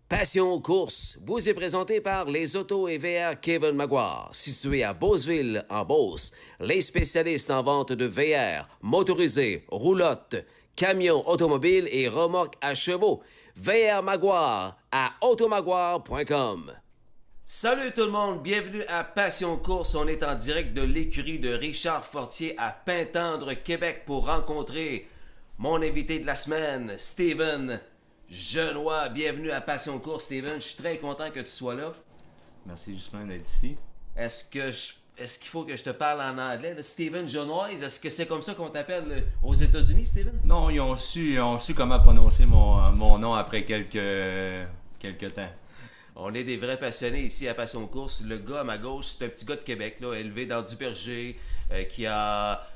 Passion course vous est présenté par les autos et VR Kevin Maguire, situé à Beauceville, en Beauce. Les spécialistes en vente de VR, motorisés, roulottes, camions automobiles et remorques à chevaux. VR Maguire à automaguire.com. Salut tout le monde, bienvenue à Passion Course. On est en direct de l'écurie de Richard Fortier à Pintendre, Québec, pour rencontrer mon invité de la semaine, Steven Genois. Bienvenue à Passion Course, Steven. Je suis très content que tu sois là. Merci Justin d'être ici. Est-ce qu'il faut que je te parle en anglais? Là? Steven Genois, est-ce que c'est comme ça qu'on t'appelle aux États-Unis, Steven? Non, ils ont su comment prononcer mon nom après quelques temps. On est des vrais passionnés ici à Passion Course. Le gars à ma gauche, c'est un petit gars de Québec, là, élevé dans Duperger, qui a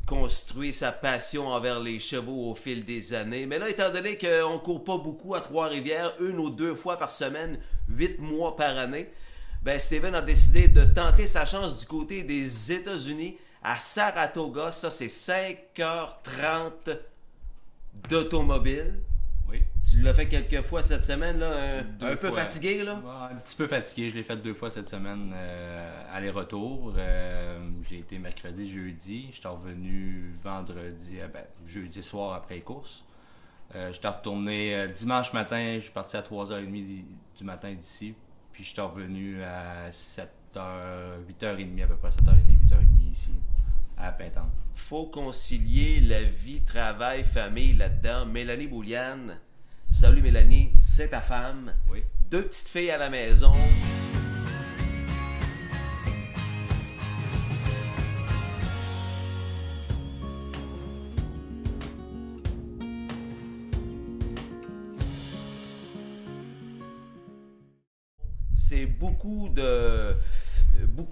construit sa passion envers les chevaux au fil des années. Mais là, étant donné qu'on ne court pas beaucoup à Trois-Rivières, 1 ou 2 fois par semaine, 8 mois par année, ben Steven a décidé de tenter sa chance du côté des États-Unis à Saratoga. Ça, c'est 5h30 d'automobile. Oui. Tu l'as fait quelques fois cette semaine, là, un peu fois. fatigué, là? Un petit peu fatigué. Je l'ai fait 2 fois cette semaine, aller-retour. J'ai été mercredi, jeudi. Je suis revenu vendredi, jeudi soir après les courses. Je suis retourné dimanche matin. Je suis parti à 3h30 du matin d'ici. Puis je suis revenu à 8h30 à peu près, 7h30, 8h30 ici, à Pintendre. Faut concilier la vie, travail, famille là-dedans. Mélanie Bouliane, salut Mélanie, c'est ta femme. Oui. 2 petites filles à la maison. C'est beaucoup de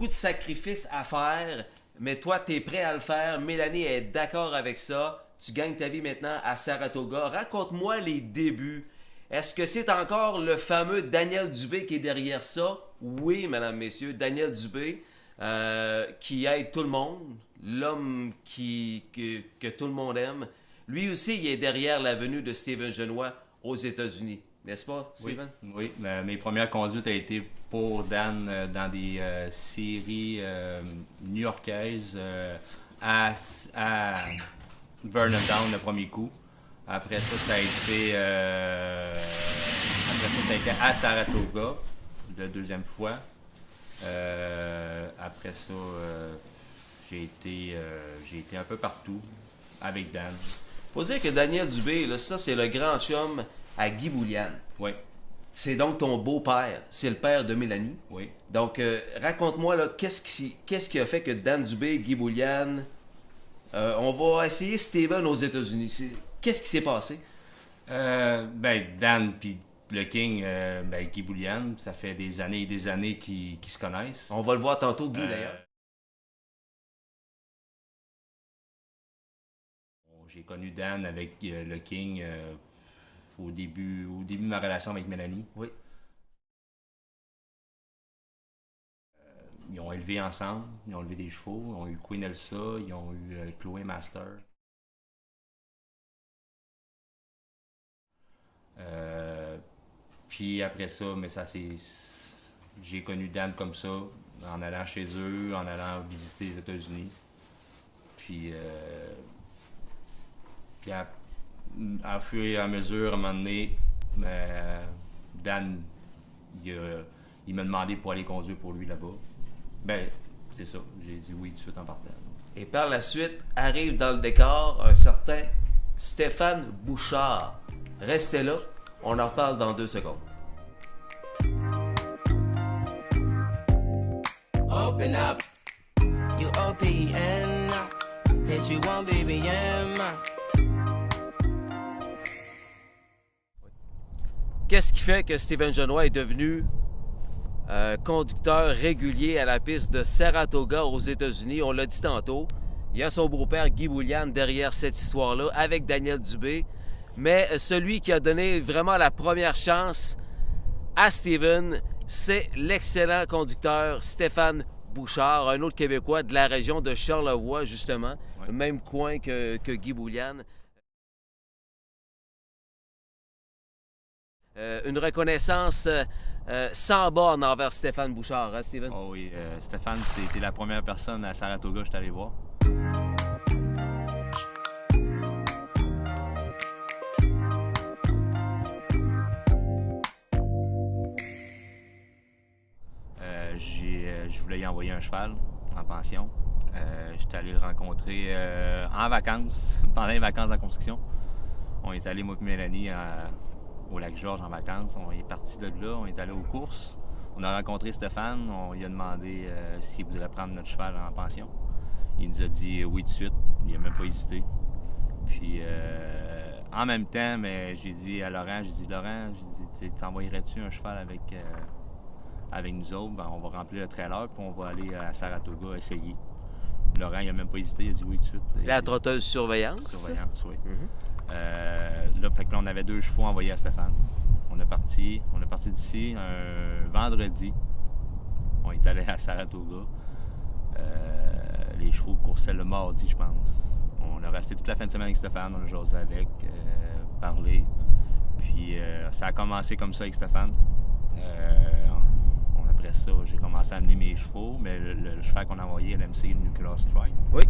sacrifices à faire, mais toi, tu es prêt à le faire. Mélanie est d'accord avec ça. Tu gagnes ta vie maintenant à Saratoga. Raconte-moi les débuts. Est-ce que c'est encore le fameux Daniel Dubé qui est derrière ça? Oui, mesdames, messieurs, Daniel Dubé, qui aide tout le monde, l'homme que tout le monde aime. Lui aussi, il est derrière la venue de Steven Genois aux États-Unis. N'est-ce pas, Steven? Oui. Mes premières conduites ont été pour Dan dans des séries new-yorkaises à Vernon Down le premier coup. Après ça, ça a été à Saratoga la deuxième fois. Après ça, j'ai été un peu partout avec Dan. Faut dire que Daniel Dubé, là, ça c'est le grand chum à Guy Bouliane. Oui. C'est donc ton beau-père, c'est le père de Mélanie. Oui. Donc, raconte-moi, là, qu'est-ce qui a fait que Dan Dubé, Guy Bouliane, on va essayer Steven aux États-Unis. Qu'est-ce qui s'est passé? Dan puis le King, Guy Bouliane, ça fait des années et des années qu'ils se connaissent. On va le voir tantôt, Guy, d'ailleurs. J'ai connu Dan avec le King au début de ma relation avec Mélanie. Oui. Ils ont élevé ensemble, ils ont élevé des chevaux, ils ont eu Queen Elsa, ils ont eu Chloé Master. Puis après ça, j'ai connu Dan comme ça, en allant chez eux, en allant visiter les États-Unis. Puis à fur et à mesure, à un moment donné, Dan, il m'a demandé pour aller conduire pour lui là-bas. C'est ça. J'ai dit oui tout de suite en partant. Et par la suite, arrive dans le décor un certain Stéphane Bouchard. Restez là, on en reparle dans 2 secondes. Open up, you OPN, bitch you want BBM. Qu'est-ce qui fait que Steven Genois est devenu conducteur régulier à la piste de Saratoga aux États-Unis? On l'a dit tantôt. Il y a son beau-père Guy Bouliane derrière cette histoire-là avec Daniel Dubé. Mais celui qui a donné vraiment la première chance à Steven, c'est l'excellent conducteur Stéphane Bouchard, un autre Québécois de la région de Charlevoix, justement, Ouais. même coin que Guy Bouliane. Une reconnaissance sans borne envers Stéphane Bouchard, hein, Steven? Oh oui, Stéphane, c'était la première personne à Saratoga que je suis allé voir. Je voulais y envoyer un cheval en pension. J'étais allé le rencontrer en vacances, pendant les vacances de la construction. On est allé, moi et Mélanie, au Lac-Georges en vacances. On est parti de là, on est allé aux courses. On a rencontré Stéphane, on lui a demandé s'il voudrait prendre notre cheval en pension. Il nous a dit oui tout de suite, il n'a même pas hésité. Puis en même temps, mais j'ai dit à Laurent, t'envoyerais-tu un cheval avec nous autres? Ben, on va remplir le trailer, puis on va aller à Saratoga essayer. Laurent, il n'a même pas hésité, il a dit oui tout de suite. La trotteuse surveillance? Surveillance, oui. Là, fait que là, on avait 2 chevaux envoyés à Stéphane. On est parti d'ici un vendredi. On est allé à Saratoga. Les chevaux coursaient le mardi, je pense. On a resté toute la fin de semaine avec Stéphane, on a jasé avec, parlé. Puis ça a commencé comme ça avec Stéphane. Après ça, j'ai commencé à amener mes chevaux, mais le cheval qu'on a envoyé à l'MC, le Nuclear Strike. Oui.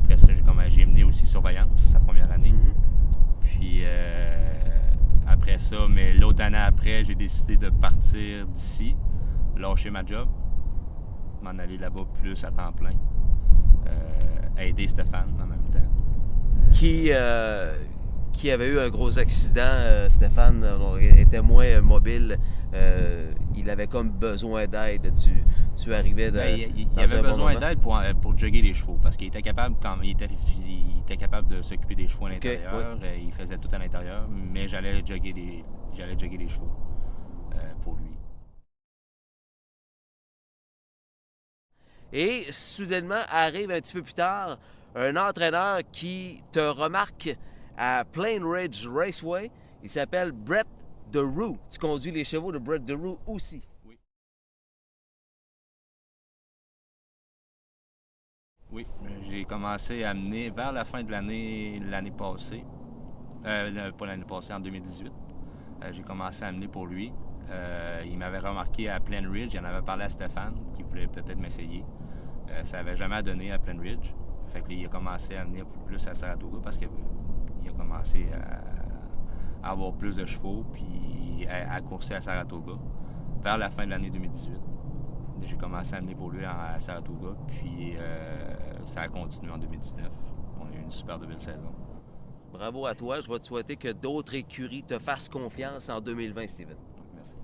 Après ça, j'ai amené aussi Surveillance, sa première année. Puis après ça, mais l'autre année après, j'ai décidé de partir d'ici, lâcher ma job, m'en aller là-bas plus à temps plein, aider Stéphane en même temps. Qui avait eu un gros accident, Stéphane était moins mobile. Il avait comme besoin d'aide. Tu arrivais il avait besoin d'aide pour jogger les chevaux parce qu'il était capable il était capable de s'occuper des chevaux à l'intérieur. Okay, oui. Il faisait tout à l'intérieur, mais j'allais jogger les chevaux pour lui. Et soudainement arrive un petit peu plus tard un entraîneur qui te remarque à Plain Ridge Raceway. Il s'appelle Brett DeRue. Tu conduis les chevaux de Brett DeRue aussi. Oui. Oui, j'ai commencé à amener vers la fin de l'année passée. Pas l'année passée, en 2018. J'ai commencé à amener pour lui. Il m'avait remarqué à Plain Ridge. Il en avait parlé à Stéphane, qui voulait peut-être m'essayer. Ça n'avait jamais donné à Plain Ridge. Fait qu'il a commencé à amener plus à Saratoga parce qu'il a commencé à avoir plus de chevaux puis à courser à Saratoga vers la fin de l'année 2018. J'ai commencé à amener pour lui à Saratoga, puis ça a continué en 2019. On a eu une super belle saison. Bravo à toi. Je vais te souhaiter que d'autres écuries te fassent confiance en 2020, Steven. Merci.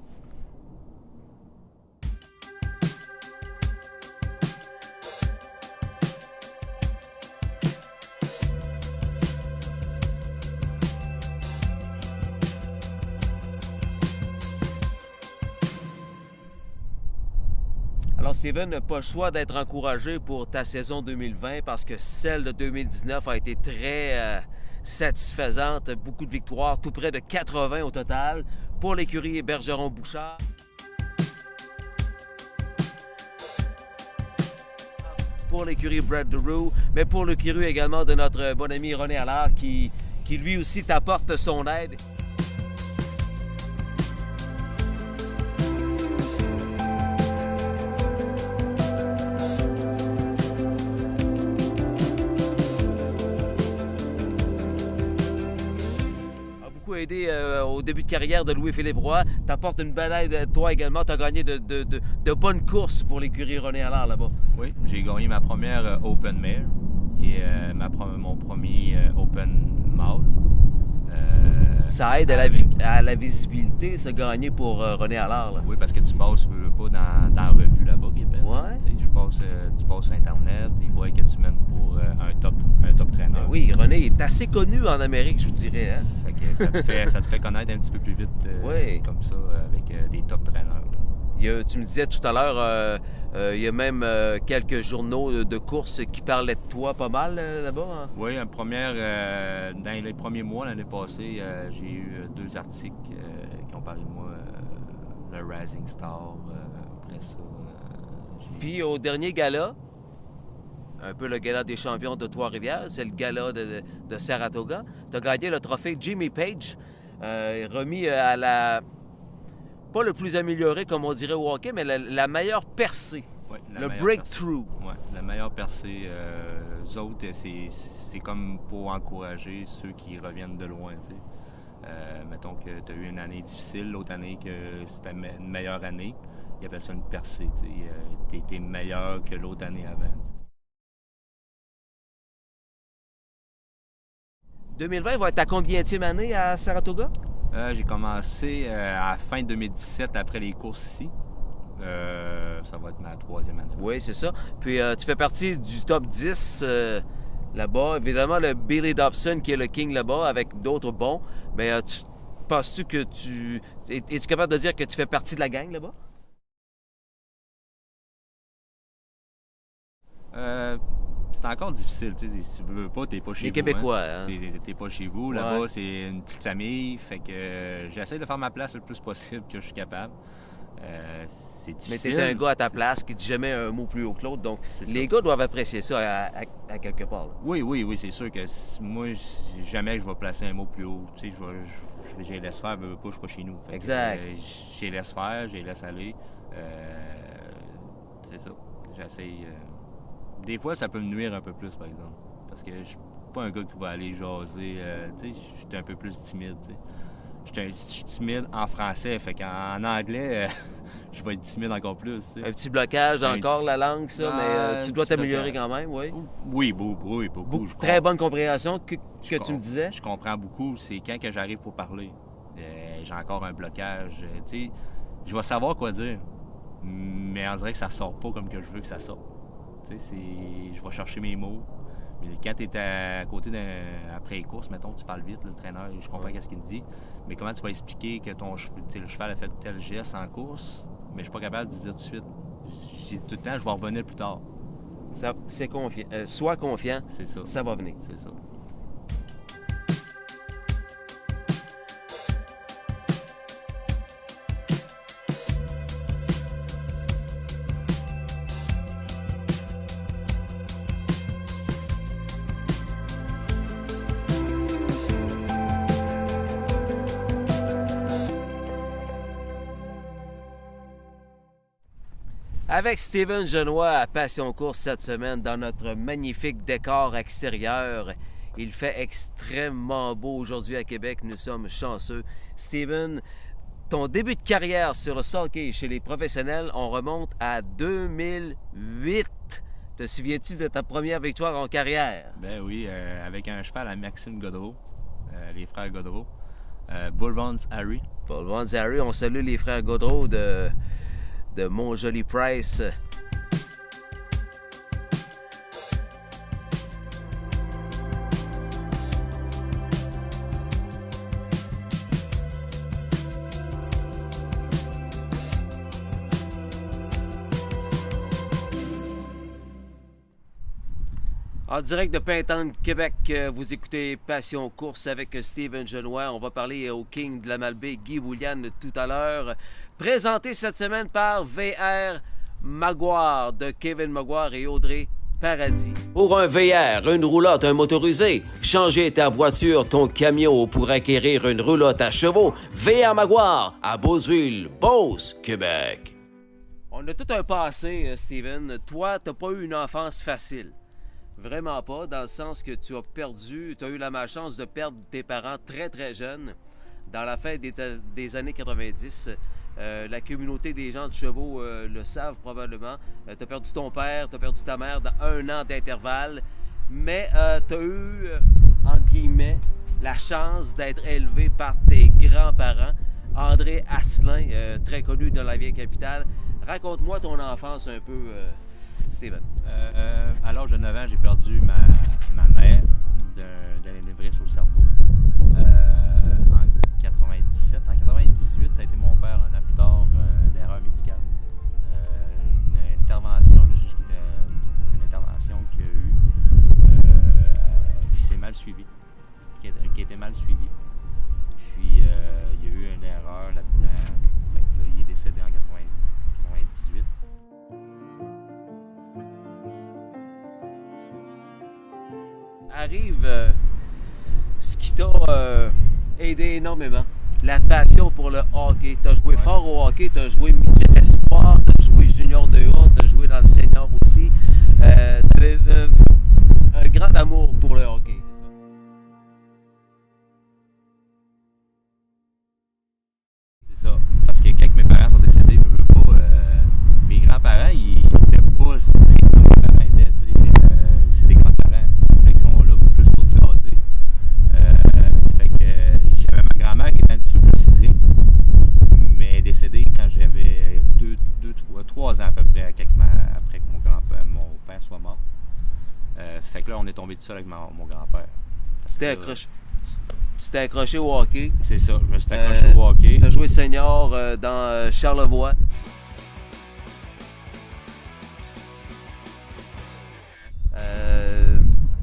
Alors, Steven n'a pas le choix d'être encouragé pour ta saison 2020 parce que celle de 2019 a été très satisfaisante. Beaucoup de victoires, tout près de 80 au total pour l'écurie Bergeron-Bouchard. Pour l'écurie Brett DeRue, mais pour l'écurie également de notre bon ami René Allard qui lui aussi t'apporte son aide. Aidé au début de carrière de Louis-Philippe Roy. Tu apportes une belle aide, toi également. Tu as gagné de bonnes courses pour l'écurie René Allard là-bas. Oui, j'ai gagné ma première Open Mare et mon premier Open Mâle. Ça aide à la visibilité, ça, gagner pour René Allard. Là. Oui, parce que tu passes pas dans la revue là-bas. Ouais. Tu passes sur Internet, ils voient que tu mènes pour un top trainer. Ben oui, René est assez connu en Amérique, je vous dirais. Hein? Fait que ça te fait connaître un petit peu plus vite oui. Comme ça, avec des top trainers. Tu me disais tout à l'heure, il y a même quelques journaux de course qui parlaient de toi pas mal là-bas. Hein? Oui, dans les premiers mois l'année passée, j'ai eu 2 articles qui ont parlé de moi. Le Rising Star, après ça. Puis au dernier gala, un peu le gala des champions de Trois-Rivières, c'est le gala de Saratoga. Tu as gagné le trophée Jimmy Page, remis à pas le plus amélioré, comme on dirait au hockey, mais la meilleure percée. Ouais, Le breakthrough. Oui, la meilleure percée. Eux autres, c'est comme pour encourager ceux qui reviennent de loin. Tu sais. Mettons que tu as eu une année difficile, l'autre année que c'était une meilleure année. Ils appellent ça une percée. Tu étais meilleur que l'autre année avant. Tu sais. 2020 va être ta combienième année à Saratoga? J'ai commencé à la fin 2017 après les courses ici. Ça va être ma 3e année. Oui, c'est ça. Puis tu fais partie du top 10 là-bas. Évidemment, le Billy Dobson qui est le king là-bas avec d'autres bons. Mais penses-tu que tu... Es-tu capable de dire que tu fais partie de la gang là-bas? C'est encore difficile, tu sais, si tu veux pas, t'es pas chez Les vous. Québécois, hein? T'es pas chez vous. Là-bas, Ouais. c'est une petite famille, fait que j'essaie de faire ma place le plus possible que je suis capable. C'est Mais difficile. t'es un gars à ta place qui dit jamais un mot plus haut que l'autre. Donc, C'est les ça. gars doivent apprécier ça à quelque part. Là. Oui, c'est sûr que moi, jamais je vais placer un mot plus haut. Tu sais, je les laisse faire, je suis pas chez nous. Fait que, Exact. je les laisse faire, je les laisse aller. C'est ça. J'essaie. Des fois, ça peut me nuire un peu plus, par exemple. Parce que je suis pas un gars qui va aller jaser. Tu sais, je suis un peu plus timide. Tu sais. Je suis timide en français, fait qu'en anglais, je vais être timide encore plus. Tu sais. Un petit blocage Un encore petit- la langue, ça, mais Ah, tu un dois petit t'améliorer blocage. quand même, oui. Oui, beaucoup. Très bonne compréhension que tu me disais. Je comprends beaucoup. C'est quand que j'arrive pour parler. J'ai encore un blocage. Tu sais, je vais savoir quoi dire, mais on dirait que ça sort pas comme que je veux que ça sorte. Tu sais, je vais chercher mes mots. Mais quand tu es à côté après les courses, mettons, tu parles vite, le traîneur, je comprends Ouais. qu'est-ce qu'il me dit. Mais comment tu vas expliquer que le cheval a fait tel geste en course, mais je suis pas capable de dire tout de suite. J'ai tout le temps, je vais revenir plus tard. C'est confiant. Sois confiant, C'est ça. ça va venir. C'est ça. Avec Steven Genois à Passion Course cette semaine dans notre magnifique décor extérieur. Il fait extrêmement beau aujourd'hui à Québec. Nous sommes chanceux. Steven, ton début de carrière sur le sulky chez les professionnels, on remonte à 2008. Te souviens-tu de ta première victoire en carrière? Ben oui, avec un cheval à Maxime Godreau, les frères Godreau, Bull Vance Harry. Paul Vanzari, on salue les frères Godreau de Mont-Joli Price. En direct de Pintante, Québec, vous écoutez Passion Course avec Steven Genois. On va parler au King de la Malbaie, Guy Boulian, tout à l'heure. Présenté cette semaine par VR Maguire de Kevin Maguire et Audrey Paradis. Pour un VR, une roulotte, un motorisé, changer ta voiture, ton camion pour acquérir une roulotte à chevaux, VR Maguire à Beauceville, Beauce, Québec. On a tout un passé, Steven. Toi, t'as pas eu une enfance facile. Vraiment pas, dans le sens que tu as eu la malchance de perdre tes parents très très jeunes. Dans la fin des années 90, la communauté des gens de chevaux le savent probablement. Tu as perdu ton père, tu as perdu ta mère dans 1 an d'intervalle. Mais tu as eu, entre guillemets, la chance d'être élevé par tes grands-parents. André Asselin, très connu dans la vieille capitale. Raconte-moi ton enfance un peu, Steven. À l'âge de 9 ans, j'ai perdu ma mère d'un anévrisme au cerveau. En 97. En 98, ça a été mon père, un an plus tard, une erreur médicale. Une intervention qu'il y a eu qui s'est mal suivie, qui a été mal suivie. Puis, il y a eu une erreur là-dedans. Fait que là, il est décédé en 98. Arrive ce qui t'a aidé énormément. la passion pour le hockey. Tu as joué fort au hockey, tu as joué midget espoir, tu as joué junior 2A, tu as joué dans le senior aussi. Tu avais un grand amour pour le hockey. C'est ça. Parce que quand mes parents sont décédés, je veux pas, mes grands-parents, ils étaient pas stricts comme mes parents étaient. Tu sais, c'est des grands-parents. Fait qu'ils sont là plus pour te gâter. Fait que j'avais ma grand-mère qui était un petit peu plus stricte, mais elle est décédée quand j'avais 3 ans à peu près, après que mon père soit mort. Fait que là, on est tombé tout seul avec mon grand-père. Tu t'es accroché au hockey. C'est ça, je me suis accroché au hockey. Tu as joué senior dans Charlevoix.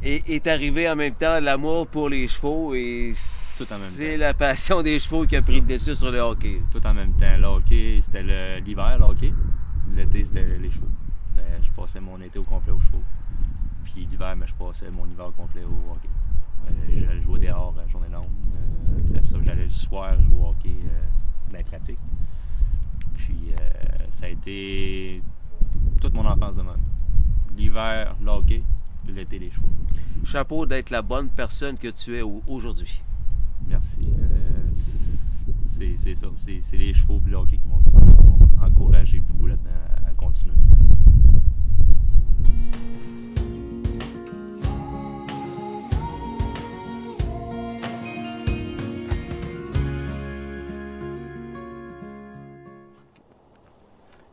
Et est arrivé en même temps l'amour pour les chevaux et c'est la passion des chevaux qui a pris le dessus sur le hockey. Tout en même temps. Le hockey, c'était l'hiver, le hockey. L'été, c'était les chevaux. Je passais mon été au complet aux chevaux. Puis l'hiver, je passais mon hiver au complet au hockey. J'allais jouer dehors à journée longue. Après ça, j'allais le soir jouer au hockey dans les pratiques. Puis ça a été toute mon enfance de même. L'hiver, le hockey, l'été, les chevaux. Chapeau d'être la bonne personne que tu es aujourd'hui. Merci. C'est ça. C'est les chevaux et le hockey qui m'ont encouragé beaucoup là-dedans à continuer.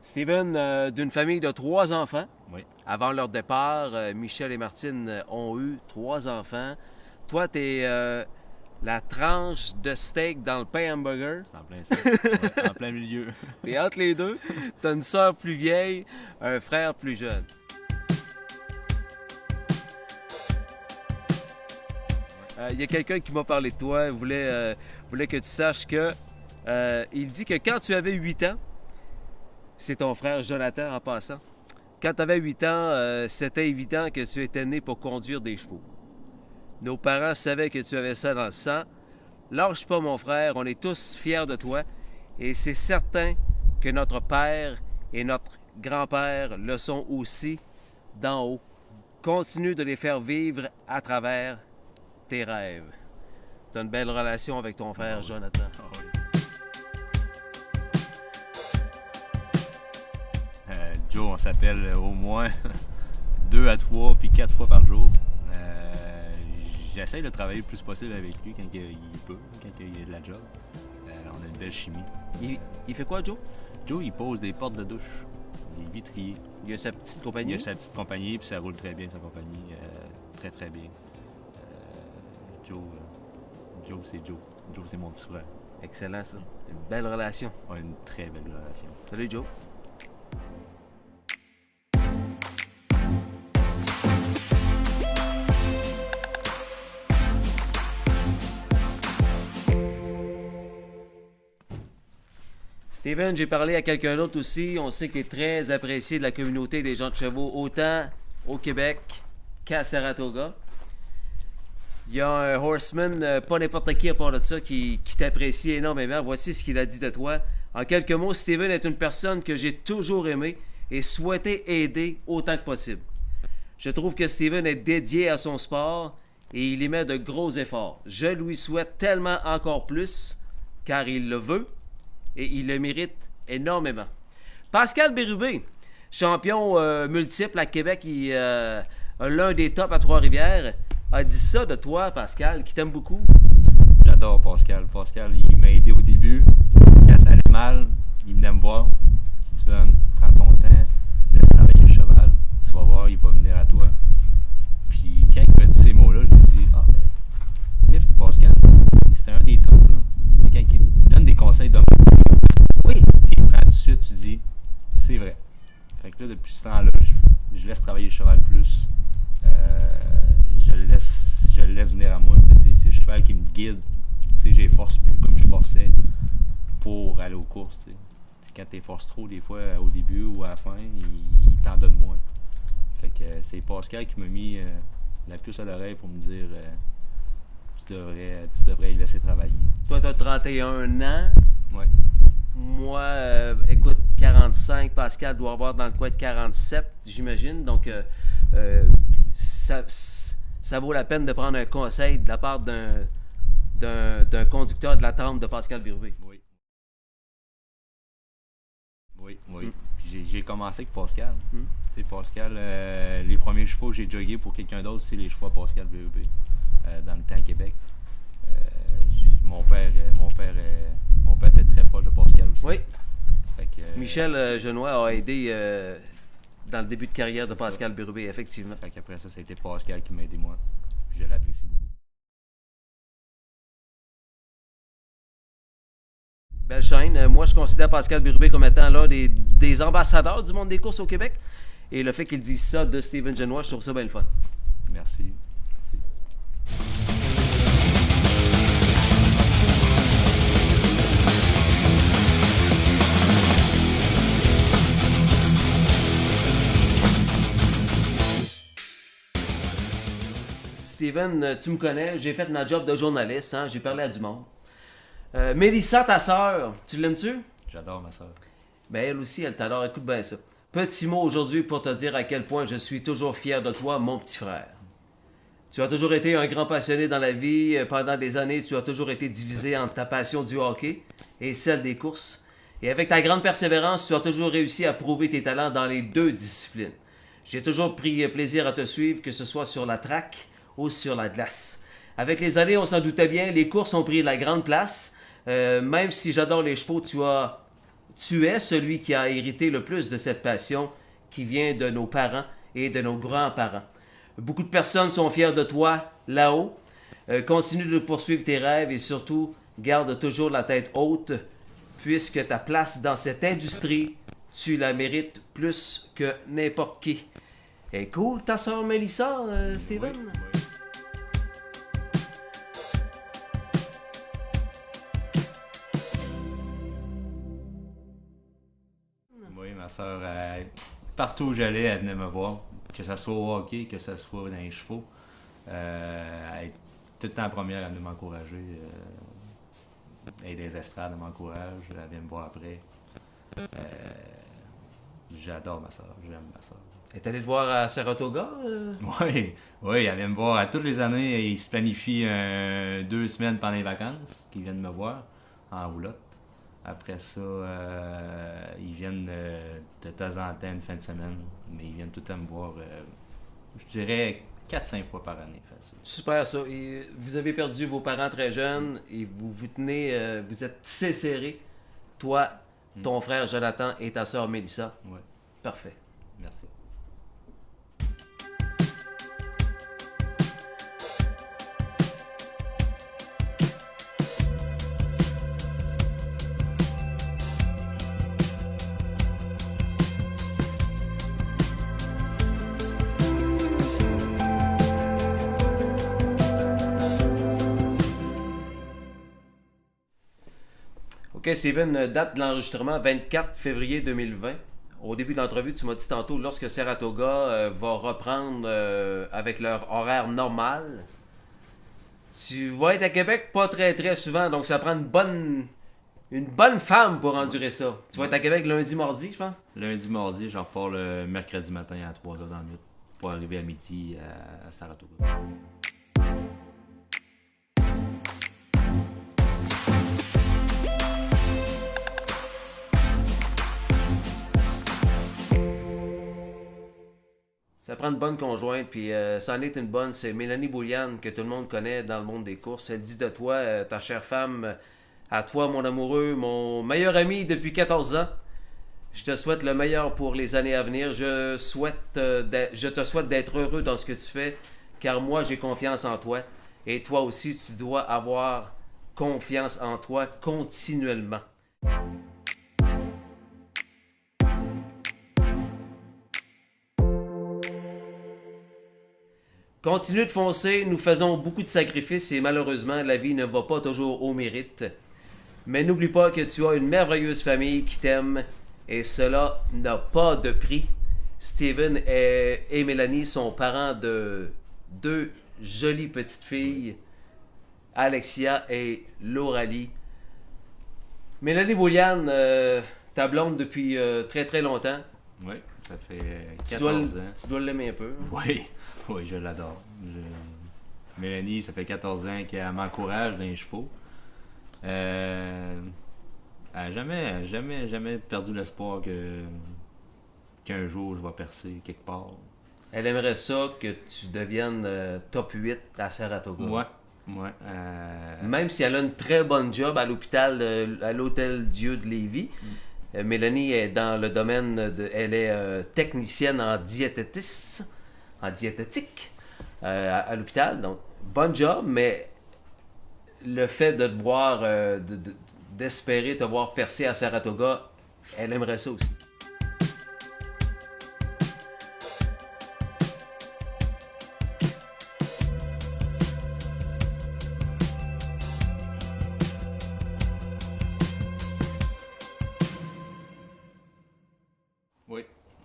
Steven, d'une famille de 3 enfants. Oui. Avant leur départ, Michel et Martine ont eu 3 enfants. Toi, tu es la tranche de steak dans le pain hamburger. C'est en plein ça. Ouais, en plein milieu. Tu es entre les deux. Tu as une sœur plus vieille, un frère plus jeune. Il y a quelqu'un qui m'a parlé de toi. Il voulait que tu saches que... il dit que quand tu avais 8 ans, c'est ton frère Jonathan en passant. Quand tu avais 8 ans, c'était évident que tu étais né pour conduire des chevaux. Nos parents savaient que tu avais ça dans le sang. Lâche pas, mon frère, on est tous fiers de toi. Et c'est certain que notre père et notre grand-père le sont aussi d'en haut. Continue de les faire vivre à travers tes rêves. Tu as une belle relation avec ton frère Jonathan. Joe, on s'appelle au moins 2 à 3 puis 4 fois par jour. J'essaie de travailler le plus possible avec lui quand il peut, quand il y a de la job. On a une belle chimie. Il fait quoi, Joe? Joe, il pose des portes de douche, des vitriers. Il a sa petite compagnie? Il a sa petite compagnie, puis ça roule très bien, sa compagnie. Très, très bien. Joe, c'est Joe. Joe, c'est mon petit frère. Excellent, ça. Une belle relation. On a une très belle relation. Salut, Joe. Steven, j'ai parlé à quelqu'un d'autre aussi. On sait qu'il est très apprécié de la communauté des gens de chevaux, autant au Québec qu'à Saratoga. Il y a un horseman, pas n'importe qui à part de ça, qui t'apprécie énormément. Voici ce qu'il a dit de toi. En quelques mots, Steven est une personne que j'ai toujours aimée et souhaité aider autant que possible. Je trouve que Steven est dédié à son sport et il y met de gros efforts. Je lui souhaite tellement encore plus, car il le veut et il le mérite énormément. Pascal Bérubé, champion multiple à Québec, l'un des tops à Trois-Rivières, a dit ça de toi, Pascal, qui t'aime beaucoup. J'adore Pascal. Pascal, il m'a aidé au début. Quand ça allait mal, il venait me voir. Steven, prends ton temps, laisse travailler le cheval. Tu vas voir, il va venir à toi. Puis quand il m'a dit ces mots-là, je lui ai dit, Pascal, c'était un des tops. C'est quand il donne des conseils d'homme. Oui. Tu prends tout de suite, tu dis, c'est vrai. Fait que là, depuis ce temps-là, je laisse travailler le cheval plus. Je le laisse venir à moi. C'est le cheval qui me guide. Je force plus comme je forçais pour aller aux courses. T'sais. Quand tu forces trop, des fois, au début ou à la fin, il t'en donne moins. Fait que c'est Pascal qui m'a mis la puce à l'oreille pour me dire tu devrais y laisser travailler. Toi, tu as 31 ans. Ouais. Moi, écoute, 45. Pascal doit avoir dans le coin de 47, j'imagine. Donc, ça vaut la peine de prendre un conseil de la part d'un conducteur de la trempe de Pascal Birubé. Oui. Oui. J'ai commencé avec Pascal. Tu sais, Pascal, les premiers chevaux que j'ai jogués pour quelqu'un d'autre, c'est les chevaux à Pascal Birubé, dans le temps à Québec. Mon père était très proche de Pascal aussi. Oui. Fait que, Michel Genois a aidé dans le début de carrière de Pascal Birubé, effectivement. Fait qu'après ça a été Pascal qui m'a aidé moi. Puis je l'apprécie beaucoup. Belle chaîne. Moi, je considère Pascal Birubé comme étant l'un des ambassadeurs du monde des courses au Québec. Et le fait qu'il dise ça de Steven Genois, je trouve ça bien le fun. Merci. Steven, tu me connais, j'ai fait ma job de journaliste, hein, j'ai parlé à du monde. Mélissa, ta sœur, tu l'aimes-tu? J'adore ma soeur. Ben elle aussi, elle t'adore, écoute bien ça. Petit mot aujourd'hui pour te dire à quel point je suis toujours fier de toi, mon petit frère. Tu as toujours été un grand passionné dans la vie. Pendant des années, tu as toujours été divisé entre ta passion du hockey et celle des courses. Et avec ta grande persévérance, tu as toujours réussi à prouver tes talents dans les deux disciplines. J'ai toujours pris plaisir à te suivre, que ce soit sur la track ou sur la glace. Avec les années, on s'en doutait bien, les courses ont pris la grande place. Même si j'adore les chevaux, tu es celui qui a hérité le plus de cette passion qui vient de nos parents et de nos grands-parents. Beaucoup de personnes sont fières de toi là-haut. Continue de poursuivre tes rêves et surtout, garde toujours la tête haute puisque ta place dans cette industrie, tu la mérites plus que n'importe qui. Et cool, ta soeur Mélissa, Steven? Oui. Oui, ma soeur, partout où j'allais, elle venait me voir. Que ce soit au hockey, que ce soit dans les chevaux. Elle est tout le temps la première à venir m'encourager. Elle est des estrades, elle m'encourage. Elle vient me voir après. J'adore ma soeur, j'aime ma soeur. Elle est allée te voir à Saratoga? Oui, elle vient me voir. À toutes les années, il se planifie 2 semaines pendant les vacances qu'ils viennent me voir en roulotte. Après ça, ils viennent de temps en temps, une fin de semaine, mais ils viennent tout le temps me voir, je dirais 4-5 fois par année. Facile. Super ça. Et vous avez perdu vos parents très jeunes et vous tenez, vous êtes tissés serrés. Toi, ton frère Jonathan et ta soeur Mélissa. Ouais. Parfait. Merci. OK, Steven, date de l'enregistrement 24 février 2020. Au début de l'entrevue, tu m'as dit tantôt, lorsque Saratoga va reprendre avec leur horaire normal, tu vas être à Québec pas très très souvent, donc ça prend une bonne femme pour endurer ça. Tu vas être à Québec lundi, mardi, je pense? Lundi, mardi, j'en repars le mercredi matin à 3h dans la nuit pour arriver à midi à Saratoga. Ça prend une bonne conjointe, puis ça en est une bonne. C'est Mélanie Bouliane, que tout le monde connaît dans le monde des courses. Elle dit de toi, ta chère femme, à toi, mon amoureux, mon meilleur ami depuis 14 ans. Je te souhaite le meilleur pour les années à venir. Je te souhaite d'être heureux dans ce que tu fais, car moi, j'ai confiance en toi. Et toi aussi, tu dois avoir confiance en toi continuellement. Continue de foncer, nous faisons beaucoup de sacrifices et malheureusement, la vie ne va pas toujours au mérite. Mais n'oublie pas que tu as une merveilleuse famille qui t'aime et cela n'a pas de prix. Steven et Mélanie sont parents de 2 jolies petites filles Alexia et Lauralie. Mélanie Bouliane, ta blonde depuis très très longtemps. Oui, ça fait 14 ans. Tu dois l'aimer un peu. Oui, oui, je l'adore. Mélanie, ça fait 14 ans qu'elle m'encourage dans les chevaux. Elle n'a jamais perdu l'espoir qu'un jour je vais percer quelque part. Elle aimerait ça que tu deviennes top 8 à Saratoga. Ouais. Même si elle a une très bonne job à l'hôpital, à l'Hôtel Dieu de Lévis. Mélanie est dans le domaine elle est technicienne en diététique à l'hôpital. Donc, bon job, mais le fait de te voir, d'espérer te voir percer à Saratoga, elle aimerait ça aussi.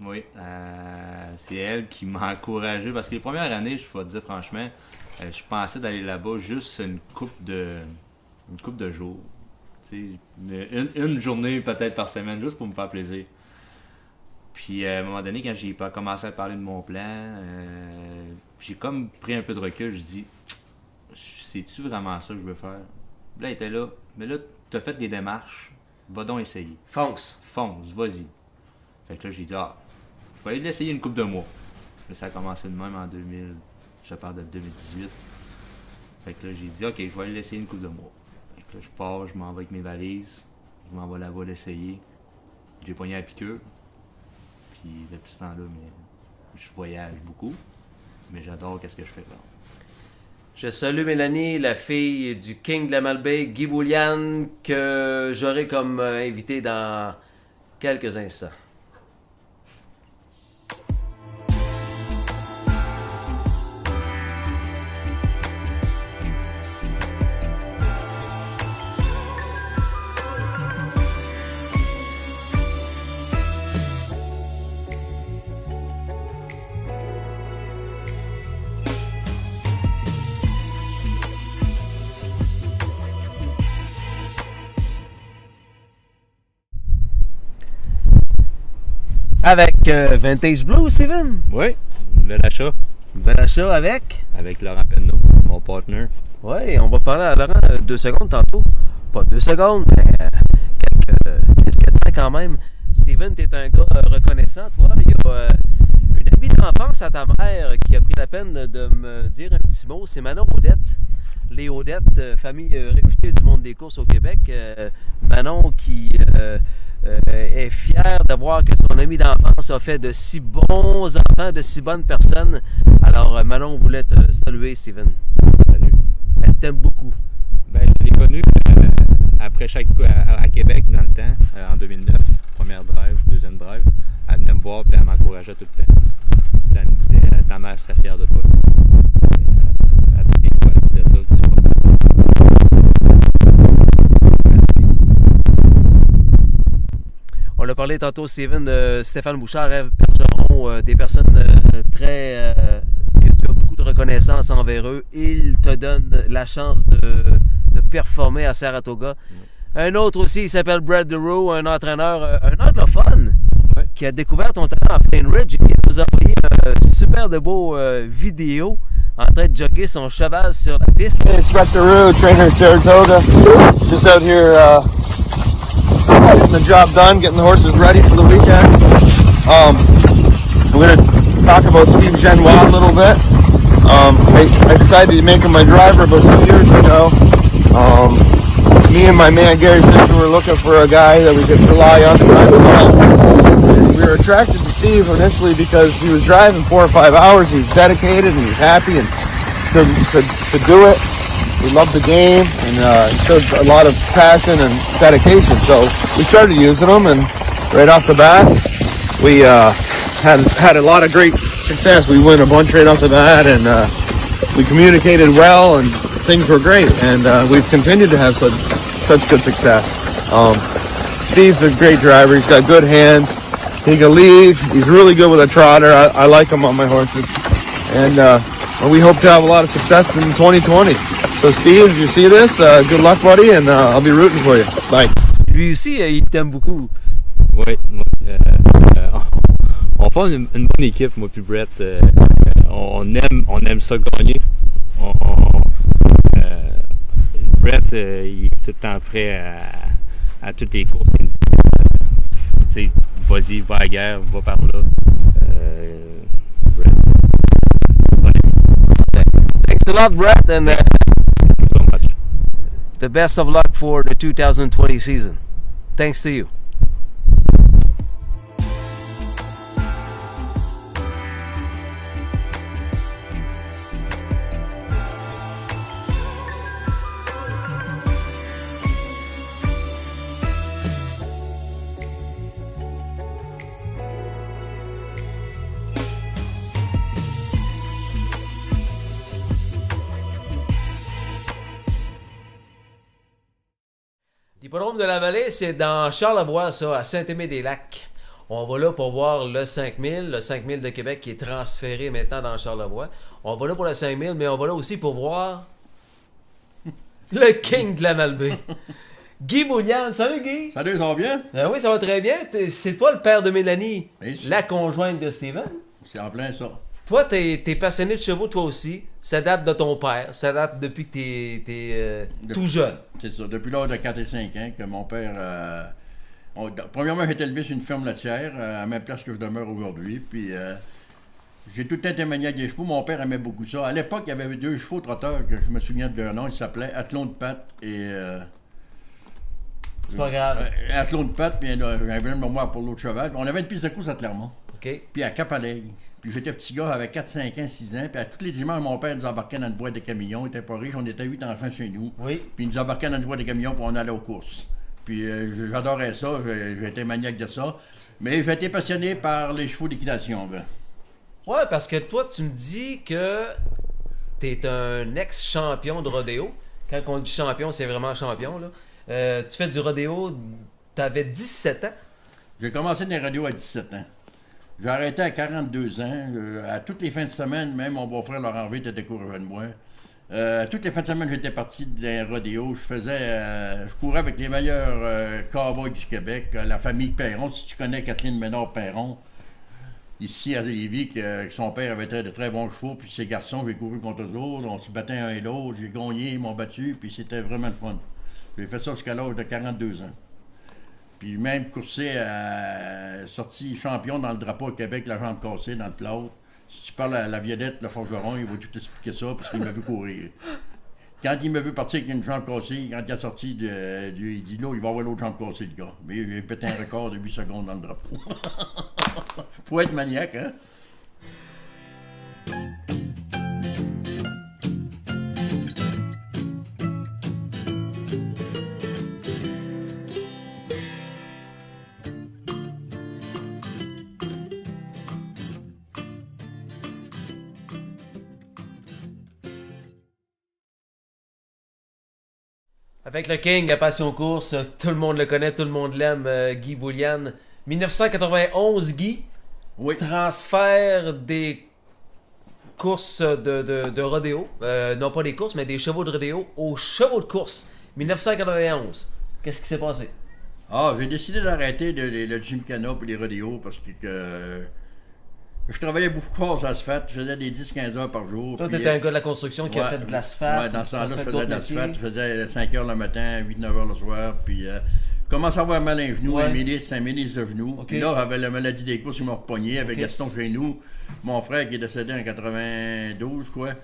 Oui. C'est elle qui m'a encouragé parce que les premières années, je vais te dire franchement, je pensais d'aller là-bas juste une couple de jours. Une journée peut-être par semaine, juste pour me faire plaisir. Puis à un moment donné, quand j'ai commencé à parler de mon plan, j'ai comme pris un peu de recul. Je dis, c'est-tu vraiment ça que je veux faire? Là, elle était là. Mais là, tu as fait des démarches. Va donc essayer. Fonce, vas-y. Fait que là, j'ai dit, il fallait l'essayer une couple de mois. Là, ça a commencé de même en 2000. Je parle de 2018. Fait que là, j'ai dit, OK, je vais aller l'essayer une couple de mois. Fait que là, je pars, je m'en vais avec mes valises. Je m'en vais là-bas l'essayer. J'ai pogné la piqûre. Puis depuis ce temps-là, je voyage beaucoup. Mais j'adore qu'est-ce que je fais là. Je salue Mélanie, la fille du King de la Malbaie, Guy Bouliane, que j'aurai comme invité dans quelques instants. Avec Vintage Blue, Steven? Oui, bel achat. Bel achat avec? Avec Laurent Penneau, mon partner. Oui, on va parler à Laurent 2 secondes tantôt. Pas 2 secondes, mais quelques temps quand même. Steven, tu es un gars reconnaissant, toi. Il y a une amie d'enfance à ta mère qui a pris la peine de me dire un petit mot. C'est Manon Audette. Les Audettes, famille réputée du monde des courses au Québec. Manon qui... est fier de voir que son ami d'enfance a fait de si bons enfants, de si bonnes personnes. Alors, Manon voulait te saluer, Steven. Salut. Elle t'aime beaucoup. Ben, je l'ai connue après chaque coup à Québec dans le temps, en 2009. Première drive, deuxième drive. Elle venait me voir et elle m'encourageait tout le temps. Puis elle me disait, ta mère serait fière de toi. À toutes les fois, elle me disait ça, tu vois. On l'a parlé tantôt, Steven, de Stéphane Bouchard, Ève Bergeron, des personnes très que tu as beaucoup de reconnaissance envers eux. Ils te donnent la chance de performer à Saratoga. Un autre aussi, il s'appelle Brad DeRoe, un entraîneur, un anglophone, qui a découvert ton talent à Plain Ridge et qui nous a envoyé une super de beau vidéo en train de jogger son cheval sur la piste. Hey, it's Brad DeRoe, trainer at Saratoga. Just out here getting the job done, getting the horses ready for the weekend. I'm going to talk about Steve Genois a little bit. I decided to make him my driver about 2 years ago. Me and my man Gary Zimmer were looking for a guy that we could rely on to drive the ball. And we were attracted to Steve initially because he was driving 4 or 5 hours. He was dedicated and he was happy and to do it. We loved the game and he showed a lot of passion and dedication. So we started using him, and right off the bat, we had a lot of great success. We won a bunch right off the bat, and we communicated well, and things were great. And we've continued to have such good success. Steve's a great driver. He's got good hands. He can lead. He's really good with a trotter. I like him on my horses, and we hope to have a lot of success in 2020. So Steve, you see this? Good luck, buddy, and I'll be rooting for you. Bye. Lui aussi, il t'aime beaucoup. Oui. On forme une bonne équipe, moi puis Brett. On aime ça gagner. Brett, il est tout le temps prêt à toutes les courses. Tu sais, vas-y, va à la guerre, va par là. Brett, bon ami. Thanks a lot, Brett, and So much. the best of luck for the 2020 season. Thanks to you. L'hippodrome de la Vallée, c'est dans Charlevoix, ça, à Saint-Aimé-des-Lacs. On va là pour voir le 5000 de Québec qui est transféré maintenant dans Charlevoix. On va là pour le 5000, mais on va là aussi pour voir le King de la Malbaie. Guy Bouliane. Salut Guy! Salut, ça va bien? Oui, ça va très bien. C'est toi le père de Mélanie, Oui. la conjointe de Steven. C'est en plein ça. Toi, t'es passionné de chevaux, toi aussi. Ça date de ton père. Ça date depuis que t'es tout jeune. C'est ça. Depuis l'âge de 4 et 5 ans que mon père... premièrement, j'ai été élevé sur une ferme laitière, à la même place que je demeure aujourd'hui. Puis j'ai tout le temps été maniaque des chevaux. Mon père aimait beaucoup ça. À l'époque, il y avait 2 chevaux trotteurs que je me souviens de leur nom. Ils s'appelaient Athlon de Patte et... C'est pas grave. Athlon de Patte, puis j'avais une mémoire pour l'autre cheval. On avait une piste de course à Clermont. OK. Puis à Cap-Alègue. Puis j'étais petit gars avec 4, 5 ans, 6 ans. Puis à tous les dimanches, mon père nous embarquait dans une boîte de camions. Il était pas riche, on était 8 enfants chez nous. Oui. Puis il nous embarquait dans une boîte de camions pour on allait aux courses. Puis j'adorais ça, j'étais maniaque de ça. Mais j'ai été passionné par les chevaux d'équitation. Ben. Ouais, parce que toi, tu me dis que t'es un ex-champion de rodéo. Quand on dit champion, c'est vraiment champion, là. Tu fais du rodéo, t'avais 17 ans. J'ai commencé dans les radios à 17 ans. J'ai arrêté à 42 ans. À toutes les fins de semaine, même mon beau-frère Laurent V était couru avec moi. Toutes les fins de semaine, j'étais parti des rodéos. Je courais avec les meilleurs cowboys du Québec. La famille Perron, si tu connais Kathleen Ménard-Perron, ici à Lévis, que son père avait de très bons chevaux, puis ses garçons, j'ai couru contre eux autres. On se battait un et l'autre. J'ai gagné, ils m'ont battu, puis c'était vraiment le fun. J'ai fait ça jusqu'à l'âge de 42 ans. Puis même coursé sorti champion dans le drapeau au Québec, la jambe cassée dans le plâtre. Si tu parles à la Violette, le forgeron, il va tout expliquer ça parce qu'il m'a vu courir. Quand il m'a vu partir avec une jambe cassée, quand il a sorti, il dit là, il va avoir l'autre jambe cassée, le gars. Mais j'ai pété un record de 8 secondes dans le drapeau. Faut être maniaque, hein? Avec le King, la passion course, tout le monde le connaît, tout le monde l'aime, Guy Bouliane. 1991, Guy, Oui. transfert des courses de rodéo, non pas des courses, mais des chevaux de rodéo aux chevaux de course. 1991. Qu'est-ce qui s'est passé? Ah, j'ai décidé d'arrêter le gymkhana et les rodéos parce que je travaillais beaucoup fort sur l'asphalte. Je faisais des 10-15 heures par jour. Toi, puis, t'étais un gars de la construction qui a fait de l'asphalte. Ouais, dans ce temps-là, t'as je fait faisais d'autres de l'asphalte. métiers. Je faisais 5 heures le matin, 8-9 heures le soir. Puis, commençais à avoir mal à un genou, Ouais. un ménisque de genou. Ok. Puis là, j'avais la maladie des courses, ils m'ont repogné avec Ok. Gaston chez nous. Mon frère qui est décédé en 92, je crois.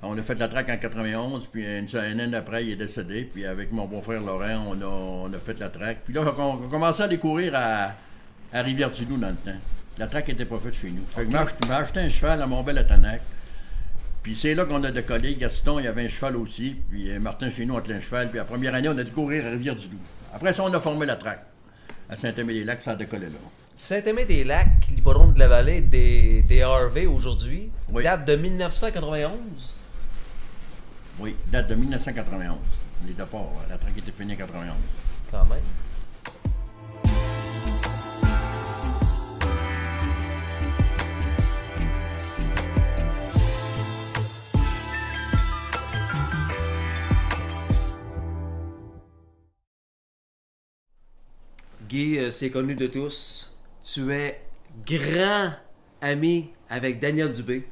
On a fait la traque en 91, puis une année après, il est décédé. Puis avec mon beau-frère Laurent, on a fait la traque. Puis là, on a commencé à aller courir à Rivière-du-Loup dans le temps. La traque n'était pas faite chez nous. Fait que moi, j'ai acheté un cheval à Montbel-Atanac. Puis c'est là qu'on a décollé. Gaston, il y avait un cheval aussi. Puis Martin chez nous, on a un cheval. Puis la première année, on a dû courir à Rivière-du-Loup. Après ça, on a formé la traque. À Saint-Aimé-des-Lacs, ça a décollé là. Saint-Aimé-des-Lacs, l'hippodrome de la Vallée des Harvey aujourd'hui, Oui. date de 1991. Oui, date de 1991. Les départs, la traque était finie en 91. Quand même. Guy, c'est connu de tous. Tu es grand ami avec Daniel Dubé.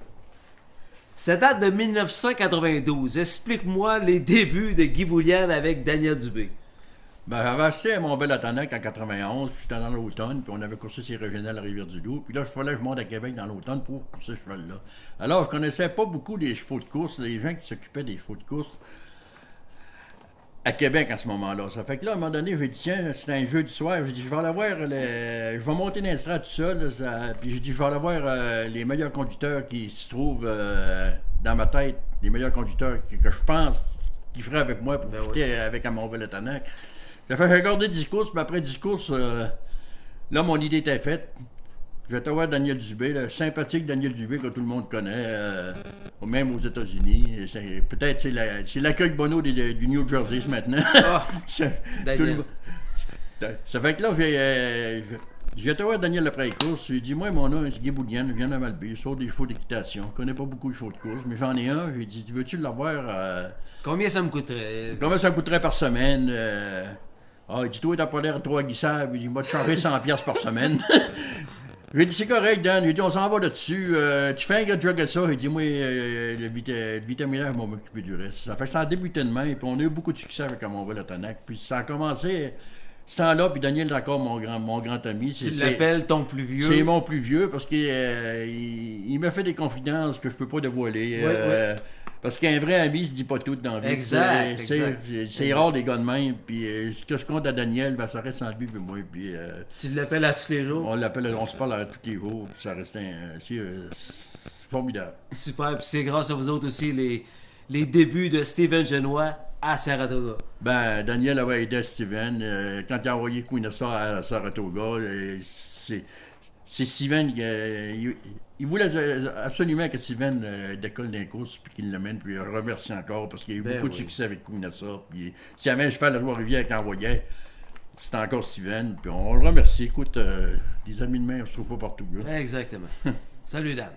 Ça date de 1992. Explique-moi les débuts de Guy Bouliane avec Daniel Dubé. Ben, j'avais acheté à Mont-Bel-Atanac en 91, puis j'étais dans l'automne, puis on avait coursé ces régionales à Rivière-du-Loup. Puis là, il fallait que je monte à Québec dans l'automne pour courser ce cheval-là. Alors, je connaissais pas beaucoup des chevaux de course, les gens qui s'occupaient des chevaux de course à Québec à ce moment-là. Ça fait que là, à un moment donné, j'ai dit, tiens, c'était un jeudi soir, j'ai dit, je vais aller voir, je vais monter dans l'estrade tout seul, puis j'ai dit, je vais aller voir les meilleurs conducteurs qui se trouvent dans ma tête, les meilleurs conducteurs que je pense qui feraient avec moi pour quitter avec à Mont-Bel-Atanac. Ça fait que j'ai regardé 10 courses, puis après 10 courses, là, mon idée était faite. J'étais voir Daniel Dubé, le sympathique Daniel Dubé que tout le monde connaît, même aux États-Unis. Peut-être c'est l'accueil Bono du New Jersey maintenant. Ah, ça fait que là, j'étais voir Daniel après les courses. Il dit, moi, mon nom, c'est Guy Bouliane, je viens de Malbaie, je sors des chevaux d'équitation. Je connais pas beaucoup de chevaux de course, mais j'en ai un. J'ai dit, veux-tu l'avoir? Combien ça me coûterait? Combien ça me coûterait par semaine? Il dit, toi, t'as pas l'air trop aguissable. Il dit, moi, te changer 100$ par semaine. J'ai dit, c'est correct, Dan. J'ai dit, on s'en va là-dessus. Tu fais un gars de jog à ça. Il dit, moi, le vitaminaire, je vais m'occuper du reste. Ça fait que ça a débuté de main. Puis on a eu beaucoup de succès avec Mont-Bel-Atanac. Puis ça a commencé ce temps-là. Puis Daniel est encore mon grand ami. Tu l'appelles ton plus vieux? C'est mon plus vieux parce qu'il me fait des confidences que je peux pas dévoiler. Parce qu'un vrai ami, il se dit pas tout dans la vie. Exact. C'est rare, les gars de même. Puis ce que je compte à Daniel, ben, ça reste entre lui et moi. Puis, tu l'appelles à tous les jours? On se parle à tous les jours. Puis ça reste c'est formidable. Super. Puis c'est grâce à vous autres aussi, les débuts de Steven Genois à Saratoga. Ben, Daniel avait aidé Steven. Quand il a envoyé Queen of ça à Saratoga, c'est Steven il voulait absolument que Steven décolle d'un course puis qu'il l'amène, puis il remercie encore parce qu'il y a eu beaucoup de succès avec Queen of ça. Puis s'il y avait un cheval à Trois-Rivières qu'il envoyait, c'était encore Steven. Puis on le remercie. Écoute, des amis de main, on se trouve pas partout. Là. Exactement. Salut, Dan.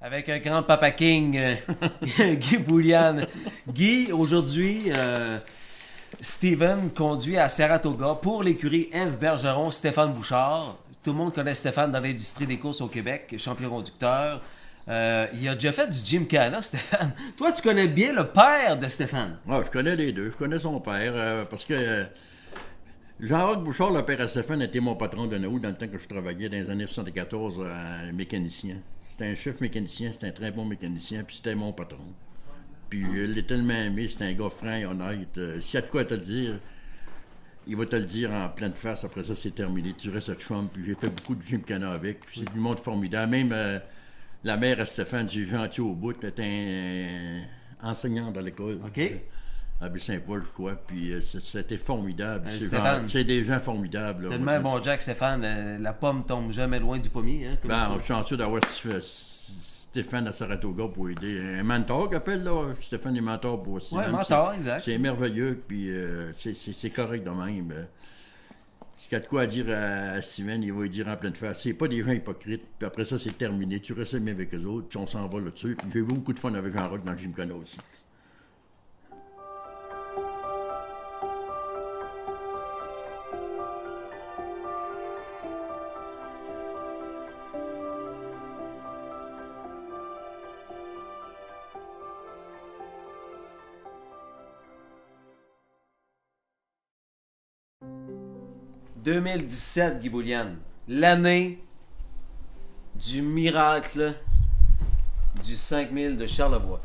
Avec un grand Papa King, Guy Bouliane. Guy, aujourd'hui, Steven conduit à Saratoga pour l'écurie F. Bergeron, Stéphane Bouchard. Tout le monde connaît Stéphane dans l'industrie des courses au Québec, champion conducteur. Il a déjà fait du Gymkhana, Stéphane. Toi, tu connais bien le père de Stéphane. Oui, je connais les deux. Je connais son père parce que Jean-Roch Bouchard, le père à Stéphane, était mon patron de Noël dans le temps que je travaillais dans les années 74 mécanicien. C'était un chef mécanicien, c'était un très bon mécanicien, puis c'était mon patron. Puis je l'ai tellement aimé, c'était un gars franc et honnête. S'il y a de quoi à te le dire, il va te le dire en pleine face. Après ça, c'est terminé. Tu restes à chum, puis j'ai fait beaucoup de Gymkhana avec, puis c'est du monde formidable. Même la mère à Stéphane, c'est gentil au bout, elle était enseignante à l'école. OK. À Baie-Saint-Paul, je crois. Puis c'était formidable. C'est des gens formidables. Tellement un bon Jack, Stéphane. La pomme tombe jamais loin du pommier. Hein, on est chanceux d'avoir Stéphane à Saratoga pour aider. Un mentor qu'appelle, là. Stéphane est mentor pour aussi. Oui, mentor, exact. C'est merveilleux. Puis c'est correct de même. S'il y a de quoi à dire à Steven, il va lui dire en pleine face. C'est pas des gens hypocrites. Puis après ça, c'est terminé. Tu restes aimé avec eux autres. Puis on s'en va là-dessus. J'ai eu beaucoup de fun avec Jean-Roch dans le Gymkhana aussi. « 2017, Guy Bouliane, l'année du miracle du 5000 de Charlevoix.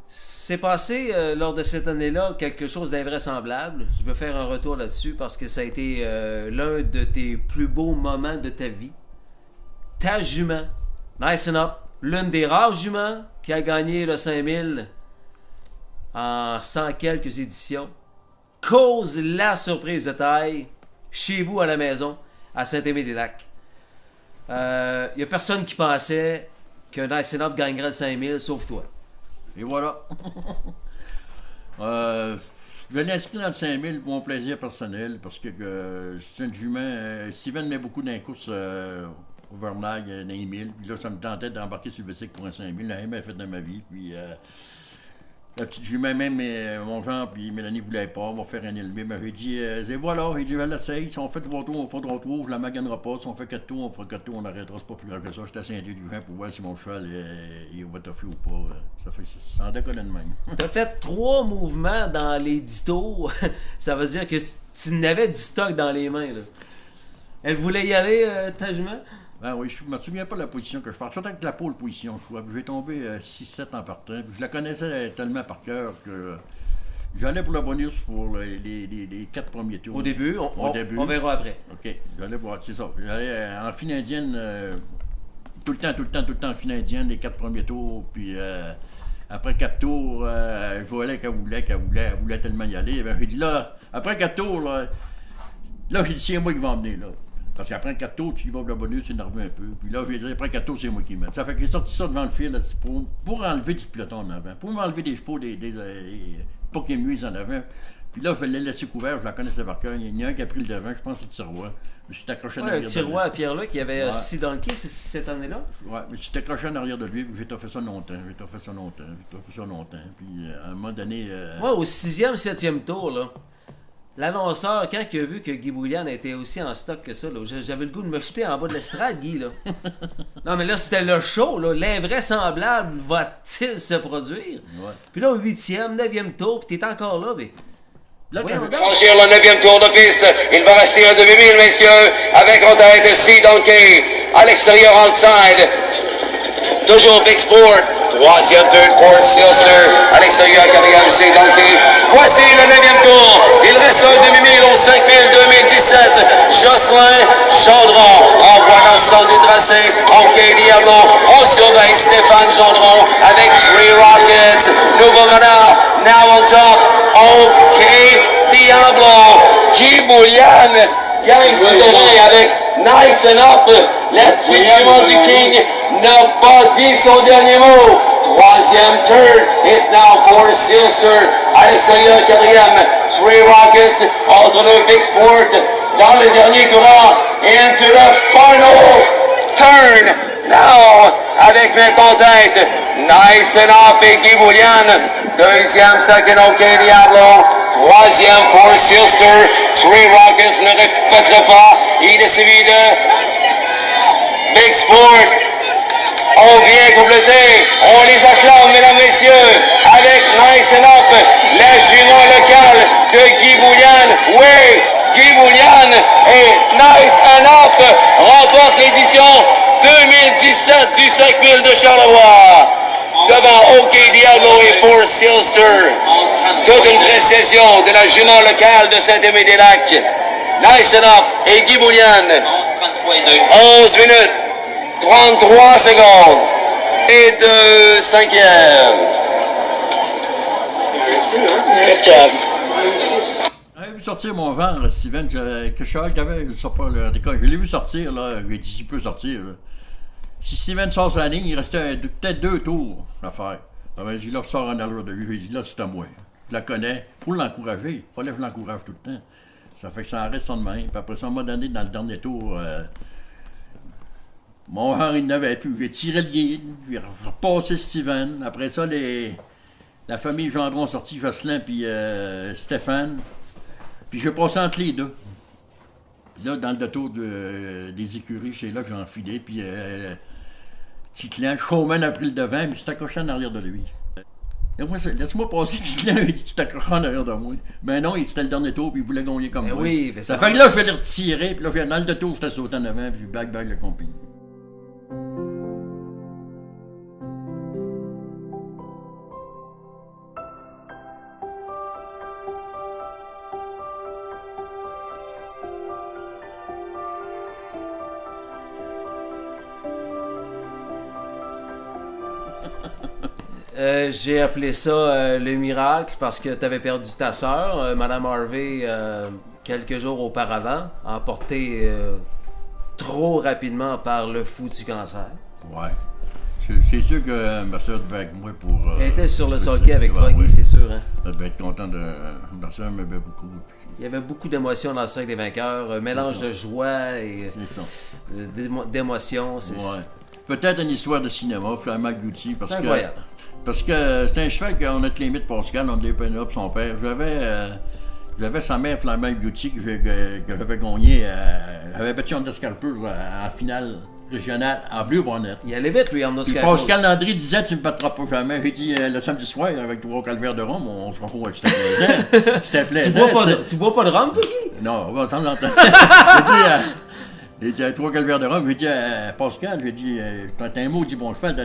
C'est passé lors de cette année-là quelque chose d'invraisemblable. Je vais faire un retour là-dessus parce que ça a été l'un de tes plus beaux moments de ta vie. Ta jument, Nice and Up, l'une des rares juments qui a gagné le 5000 en 100 quelques éditions, cause la surprise de taille chez vous à la maison à Saint-Aimé-des-Lacs. Il n'y a personne qui pensait que Nice and Up gagnerait le 5000 sauf toi. Et voilà. Je l'ai inscrit dans le 5000 pour mon plaisir personnel parce que c'est une jument. Steven met beaucoup dans les courses au Vernag, dans les 1000. Puis là, ça me tentait d'embarquer sur le bicycle pour un 5000. La même a fait dans ma vie. Puis la petite jument, même mon Jean puis Mélanie ne voulaient pas. On va faire un élevé. Mais j'ai dit, voilà, il dit, elle l'essaye. Si on fait 3 tours, on fait 3 tours. Je la maganerai pas. Si on fait 4 tours, on fera 4 tours. On arrêtera. C'est pas plus grave que ça. J'étais assez intelligent pour voir si mon cheval il va toffer ou pas. Ça fait ça en décolle de même. T'as fait 3 mouvements dans les 10 tours. Ça veut dire que tu n'avais du stock dans les mains, là. Elle voulait y aller, ta jument? Ben oui, je me souviens pas de la position que je partais. Surtout avec la pôle position, je crois. J'ai tombé 6-7 en partant. Puis je la connaissais tellement par cœur que j'allais pour le bonus pour les 4 premiers tours. Au début, on verra après. OK, j'allais voir, c'est ça. J'allais en fine indienne, tout le temps en fine indienne, les 4 premiers tours. Puis après 4 tours, je voyais qu'elle voulait tellement y aller. Ben, j'ai dit là, après 4 tours, là j'ai dit c'est moi qui vais emmener là. Parce qu'après 4 tours, tu y vas pour le bonus, c'est énervé un peu. Puis là, j'ai dit, après 4 tours, c'est moi qui mets. Ça fait que j'ai sorti ça devant le fil là, pour enlever du peloton en avant. Pour m'enlever des chevaux, pour qu'ils me nuisent en avant. Puis là, je l'ai laissé couvert, je la connaissais par cœur. Il y en a un qui a pris le devant, je pense que c'est le tiroir. Je me suis accroché en arrière de lui. Le tiroir à Pierre-Luc, qui avait 6 donkeys cette année-là? Ouais, mais je suis accroché en arrière de lui, puis j'ai fait ça longtemps. Puis à un moment donné. Ouais, au 6e, 7e tour, là. L'annonceur, quand il a vu que Guy Boulian était aussi en stock que ça, là, j'avais le goût de me jeter en bas de l'estrade, Guy, là. Non, mais là, c'était le show, là. L'invraisemblable va-t-il se produire? Ouais. Puis là, au 8e, 9e tour, puis t'es encore là, mais... Là, quand je Franchir le 9e tour de piste, il va rester un demi-mille, messieurs, avec en tête C. Donkey, à l'extérieur outside. Toujours Big Sport, 3e, 3rd, 4th, Silster, à l'extérieur, 4e, C. Donkey. Voici le 9e tour. Il reste un demi-mille au 5000 2017. Jocelyn Gendron envoie dans le centre du tracé. OK, Diablo. On surveille Stéphane Gendron avec Tree Rockets. Nouveau meneur, now on top. OK, Diablo. Guy Boulian gagne du terrain avec Nice and Up. La petite jument du King n'a pas dit son dernier mot. 3e, 3rd, it's now 4th, Silster. À l'extérieur, 4e, Tree Rockets, entre le Big Sport, dans le dernier courant, into the final turn. Now, avec maintenant en tête, Nice and Up et Guy Boulian. 2e, 2nd, OK Diablo. 3e, 4th, Silster. Tree Rockets ne répéterait pas. Il est suivi de Big Sport. On vient compléter, on les acclame, mesdames, messieurs, avec Nice and Up, la jument locale de Guy Boulian. Oui, Guy Boulian et Nice and Up remportent l'édition 2017 du 5000 de Charlevoix. Devant OK Diablo et 4th Silster. Toute une précession de la jument locale de Saint-Aimé-des-Lacs. Nice and Up et Guy Boulian. 11 minutes. 33 secondes et 2 cinquièmes. J'ai vu sortir mon ventre, Steven, que Charles avait, je sais pas, là, je l'ai vu sortir, là, j'ai dit s'il peut sortir. Là. Si Steven sort sur la ligne, il restait peut-être 2 tours à faire. J'ai dit là, je sors en arrière de lui, j'ai dit là, c'est à moi. Je la connais, pour l'encourager, il fallait que je l'encourage tout le temps. Ça fait que ça en reste en main. Puis après ça, on m'a donné dans le dernier tour. Mon Henri n'avait plus. J'ai tiré le guide, j'ai repassé Steven. Après ça, la famille Gendron a sorti Jocelyn puis Stéphane. Puis j'ai passé entre les deux. Puis là, dans le détour des écuries, c'est là que j'ai enfilé. Puis Titlan, Showman a pris le devant, mais je suis accroché en arrière de lui. Et moi, laisse-moi passer, Titlan, tu t'accroches en arrière de moi. Ben non, c'était le dernier tour, puis il voulait gagner comme moi. Oui, ça fait que là, je vais le retirer, puis là, dans le détour, j'étais sauté en avant, puis back le compagnie. J'ai appelé ça le miracle parce que tu avais perdu ta sœur, Madame Harvey, quelques jours auparavant, emportée trop rapidement par le fou du cancer. Ouais. C'est sûr que ma soeur devait avec moi pour... Elle était sur le pour hockey ça. avec Ouais, toi, Guy, ouais. c'est sûr. Hein? Elle devait être contente de... Ma soeur m'aimait beaucoup. Puis Il y avait beaucoup d'émotions dans le cercle des vainqueurs, un mélange de joie et c'est ça. d'émotions. C'est Ouais. Peut-être une histoire de cinéma, Flamand Goutti, parce c'est que... incroyable. Parce que c'est un cheval qu'on a clémé de Pascal, on dépannait up son père. J'avais sa mère Flamand Goutti que j'avais gagné, avait battu en Descalpur en finale régionale en bleu bonnet. Il allait vite, lui, en Puis Oscar. Pascal Landry disait tu me battras pas jamais. J'ai dit le samedi soir avec trois calvaires de rhum, on se retrouve avec c'était plaisant. C'était plaisant. Tu bois pas de rhum, toi, Guy? Non, on va de temps en temps. J'ai dit, trois calvaires de rhum, j'ai dit à Pascal, j'ai dit, t'as un mot, dit bon cheval,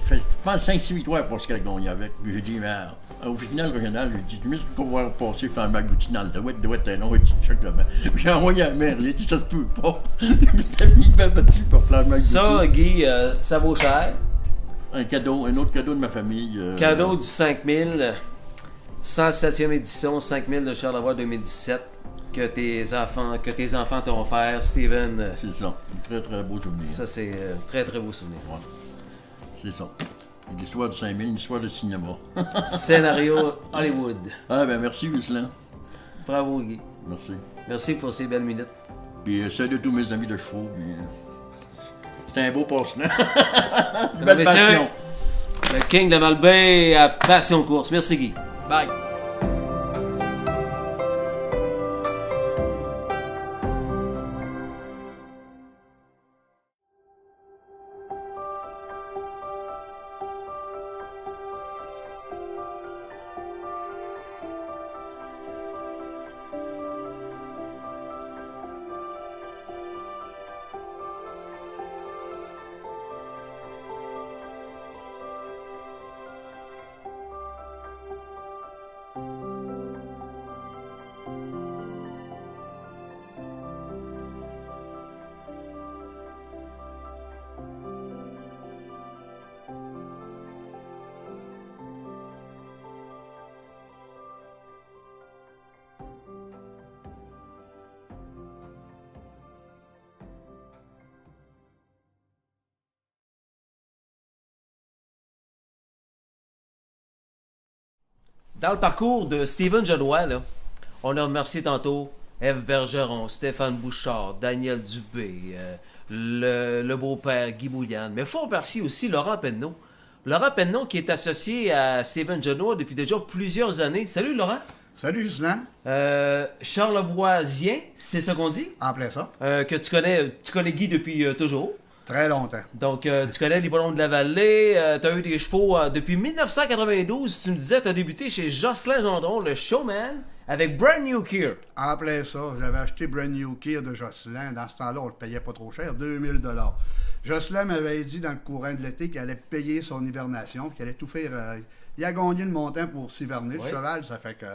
je pense 5-6 victoires Pascal gagné avec. Puis j'ai dit, mais au final régional, j'ai dit, tu veux qu'on va passer Flamand Goutti dans le doit être un nom, il dit, check le main. Puis j'ai envoyé à la mère, il a dit, ça se peut pas. Il m'a battu pour Flamand Goutti. Ça, Guy, ça vaut cher. Un cadeau, un autre cadeau de ma famille. Cadeau du 5000, 107e édition, 5000 de Charlevoix 2017, que tes enfants t'ont offert, Steven. C'est ça, un très très beau souvenir. Ça, c'est un très très beau souvenir. Ouais. C'est ça. Une histoire de 5000, une histoire de cinéma. Scénario Hollywood. Ah ben merci Ghislain. Bravo, Guy. Merci. Merci pour ces belles minutes. Puis salut tous mes amis de chevaux. Puis, c'était un beau passe-temps. Mesdames, Belle messieurs, passion. le King de Malbaie à Passion Course. Merci, Guy. Bye. Dans le parcours de Steven Genois, là, on a remercié tantôt Ève Bergeron, Stéphane Bouchard, Daniel Dubé, le beau-père Guy Bouliane. Mais il faut remercier aussi Laurent Penneau. Laurent Penneau qui est associé à Steven Genois depuis déjà plusieurs années. Salut Laurent. Salut Ghislain, Charlevoisien, c'est ce qu'on dit? en plein ça. Que tu connais Guy depuis toujours. Très longtemps. Donc, tu connais les ballons de la vallée, tu as eu des chevaux depuis 1992. Tu me disais, tu as débuté chez Jocelyn Gendron, le showman, avec Brand New Gear. En plein ça, j'avais acheté Brand New Gear de Jocelyn. Dans ce temps-là, on le payait pas trop cher, 2000 $. Jocelyn m'avait dit dans le courant de l'été qu'il allait payer son hibernation, qu'il allait tout faire. Il a gagné le montant pour s'hiverner, le cheval. Ça fait que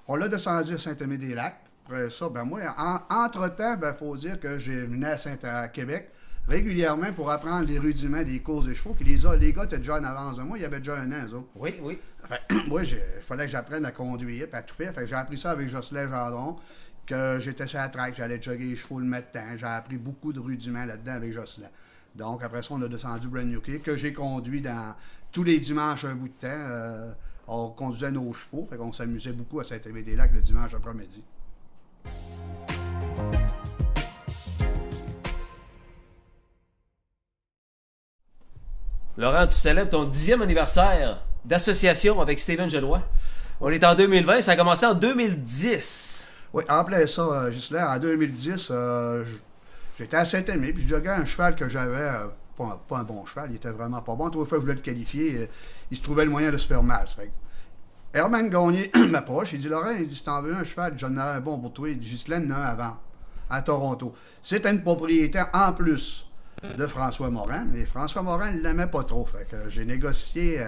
on l'a descendu à Saint-Aimé-des-Lacs. Après ça, ben moi, entre-temps, ben faut dire que j'ai venu à Québec régulièrement pour apprendre les rudiments des courses des chevaux. Puis les gars étaient déjà en avance de moi, il y avait déjà un an, eux autres. Oui, oui. Fait, moi, il fallait que j'apprenne à conduire et à tout faire. Fait que j'ai appris ça avec Jocelyn Gendron, que j'étais sur la track, j'allais jogger les chevaux le matin. J'ai appris beaucoup de rudiments là-dedans avec Jocelyn. Donc, après ça, on a descendu Brand New Gear, que j'ai conduit dans tous les dimanches un bout de temps. On conduisait nos chevaux, fait qu'on s'amusait beaucoup à Saint-Aimé-des-Lacs le dimanche après-midi. Laurent, tu célèbres ton 10e anniversaire d'association avec Steven Genois. On est en 2020, ça a commencé en 2010. Oui, en plein ça, Ghislain, en 2010, j'étais à Saint-Aimé, puis je joguais un cheval que j'avais, pas un bon cheval, il était vraiment pas bon. Trois fois, je voulais le qualifier, il se trouvait le moyen de se faire mal. Ça fait que Herman Gagné m'approche, il dit Laurent, il dit si t'en veux un cheval, j'en ai un bon pour toi. Il dit Ghislain en a un avant, à Toronto. C'était une propriété en plus de François Morin, mais François Morin ne l'aimait pas trop. Fait que j'ai négocié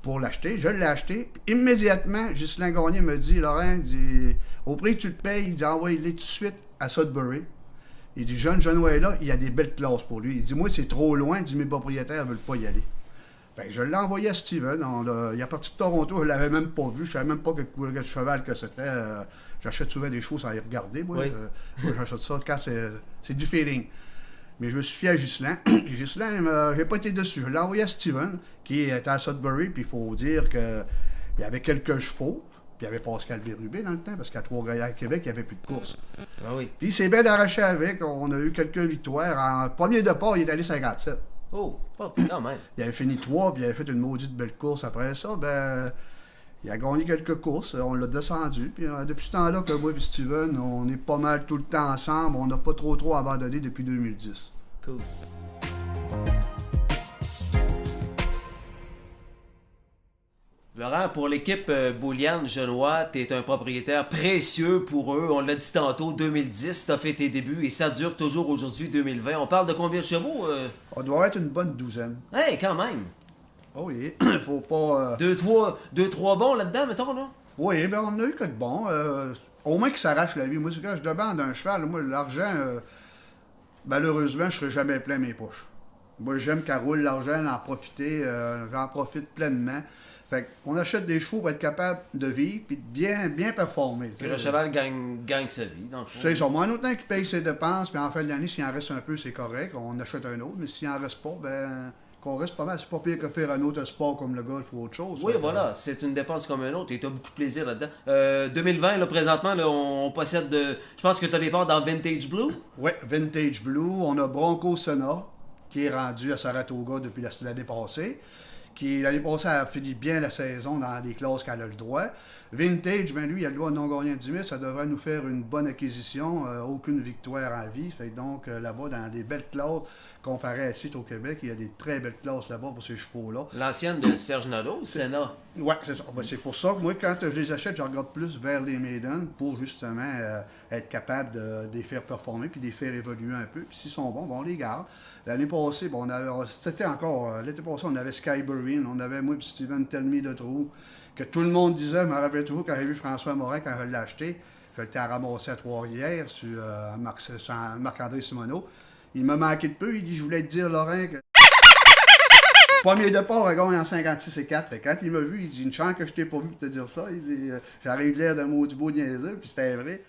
pour l'acheter. Je l'ai acheté. Puis, immédiatement, Ghislain Gagné me dit Laurent, dit, au prix que tu le payes, il dit envoie-le tout de suite à Sudbury. Il dit Jeune Genois est là, il y a des belles classes pour lui. Il dit moi, c'est trop loin, il dit mes propriétaires ne veulent pas y aller. Fait que je l'ai envoyé à Steven. Il est parti de Toronto, je ne l'avais même pas vu. Je ne savais même pas quel cheval que c'était. J'achète souvent des choses sans y regarder. Moi, Oui. moi j'achète ça quand c'est du feeling. Mais je me suis fié à Ghislain. Ghislain, j'ai pas été dessus. Je l'ai envoyé à Steven, qui était à Sudbury, puis il faut dire qu'il y avait quelques chevaux. Puis il y avait Pascal Bérubé dans le temps, parce qu'à Trois-Rivières, Québec, il n'y avait plus de course. Ah oui. Puis il s'est bien arraché avec. On a eu quelques victoires. En premier départ, il est allé 57. Oh, quand même. Il avait fini 3, puis il avait fait une maudite belle course après ça. Ben, il a gagné quelques courses. On l'a descendu. Puis depuis ce temps-là que moi et Steven, on est pas mal tout le temps ensemble. On n'a pas trop abandonné depuis 2010. Cool. Laurent, pour l'équipe Bouliane Genois, tu es un propriétaire précieux pour eux. On l'a dit tantôt, 2010, tu as fait tes débuts et ça dure toujours aujourd'hui, 2020. On parle de combien de chevaux? On doit être une bonne douzaine. Hey, quand même! Oh oui, il faut pas... Deux, trois bons là-dedans, mettons, là? Oui, ben on a eu que de bons. Au moins qu'ils s'arrachent la vie. Moi, quand je demande un cheval, moi, l'argent, malheureusement, je ne serai jamais plein mes poches. Moi, j'aime qu'elle roule l'argent, en profiter, j'en profite pleinement. Fait qu'on achète des chevaux pour être capable de vivre et de bien performer. Que le cheval gagne sa vie, dans le fond. C'est ça. Moi, en autant qu'il paye ses dépenses, puis en fin de l'année, s'il en reste un peu, c'est correct. On achète un autre. Mais s'il en reste pas, ben qu'on reste pas mal. C'est pas pire que faire un autre sport comme le golf ou autre chose. Oui, voilà. C'est une dépense comme un autre et tu as beaucoup de plaisir là-dedans. 2020, là, présentement, là, on possède de... Je pense que tu as des parts dans Vintage Blue. Oui, Vintage Blue. On a Bronco Senna, qui est rendu à Saratoga depuis l'année passée. Qui, l'année passée, a fini bien la saison dans les classes qu'elle a le droit. Vintage, ben lui, il a le droit de non gagner 10 000. Ça devrait nous faire une bonne acquisition. Aucune victoire en vie. Fait que donc, là-bas, dans des belles classes, comparé à ici au Québec, il y a des très belles classes là-bas pour ces chevaux-là. L'ancienne de Serge Nadeau, Senna. Oui, c'est ça. Ben, c'est pour ça que moi, quand je les achète, je regarde plus vers les maidens pour justement être capable de les faire performer puis de les faire évoluer un peu. Puis s'ils sont bons, on les garde. L'année passée, bon, c'était encore... l'été passé, on avait Skybury, on avait moi et Steven Telmy de Trou, que tout le monde disait, je me rappelle toujours quand j'ai vu François Morin, quand je l'ai acheté, je l'étais ramassé à Trois-Rivières sur Marc-André Simoneau. Il m'a manqué de peu, il dit, je voulais te dire, Laurent, que... Premier départ, il gagne en 56 et 4. Fait quand il m'a vu, il dit, une chance que je t'ai pas vu pour te dire ça. Il dit, j'arrive l'air d'un mot du beau niaiseux, puis c'était vrai.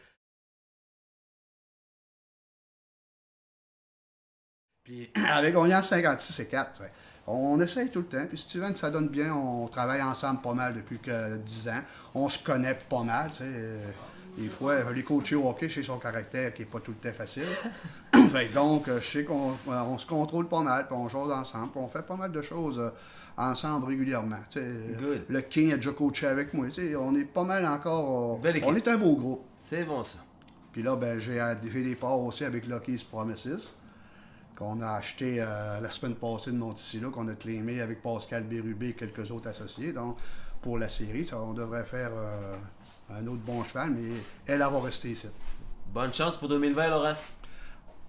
Puis, avec gagné en 56 et 4. Fait. On essaye tout le temps. Puis Steven, ça donne bien. On travaille ensemble pas mal depuis 10 ans. On se connaît pas mal. Tu sais. Des fois, les coachs au hockey, je sais son caractère qui n'est pas tout le temps facile. Fait, donc, je sais qu'on se contrôle pas mal. Puis on joue ensemble. Puis on fait pas mal de choses ensemble régulièrement. Tu sais. Le King a déjà coaché avec moi. Tu sais. On est pas mal encore... on est un beau groupe. C'est bon, ça. Puis là, ben, j'ai des parts aussi avec Lucky's Promises, qu'on a acheté la semaine passée de Monticello, qu'on a claimé avec Pascal Bérubé et quelques autres associés. Donc, pour la série, on devrait faire un autre bon cheval, mais elle va rester ici. Bonne chance pour 2020, Laurent.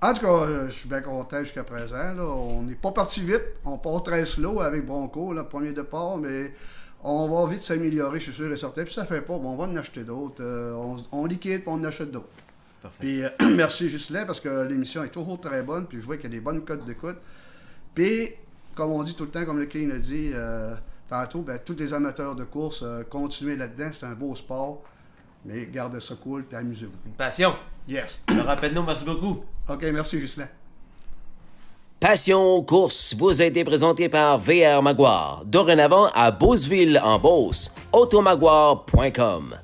En tout cas, je suis bien content jusqu'à présent. Là. On n'est pas parti vite. On part très slow avec Bronco, le premier départ, mais on va vite s'améliorer, je suis sûr et certain. Puis ça fait pas, bon, on va en acheter d'autres. On liquide, puis on en achète d'autres. Puis merci Ghislain, parce que l'émission est toujours très bonne, puis je vois qu'il y a des bonnes cotes d'écoute. Puis, comme on dit tout le temps, comme le King a dit tantôt, ben, tous les amateurs de course, continuez là-dedans, c'est un beau sport, mais gardez ça cool, puis amusez-vous. Une passion. Yes. Laurent Penneau, merci beaucoup. OK, merci Ghislain. Passion Course vous a été présenté par VR Maguire. Dorénavant à Beauceville en Beauce. Automaguire.com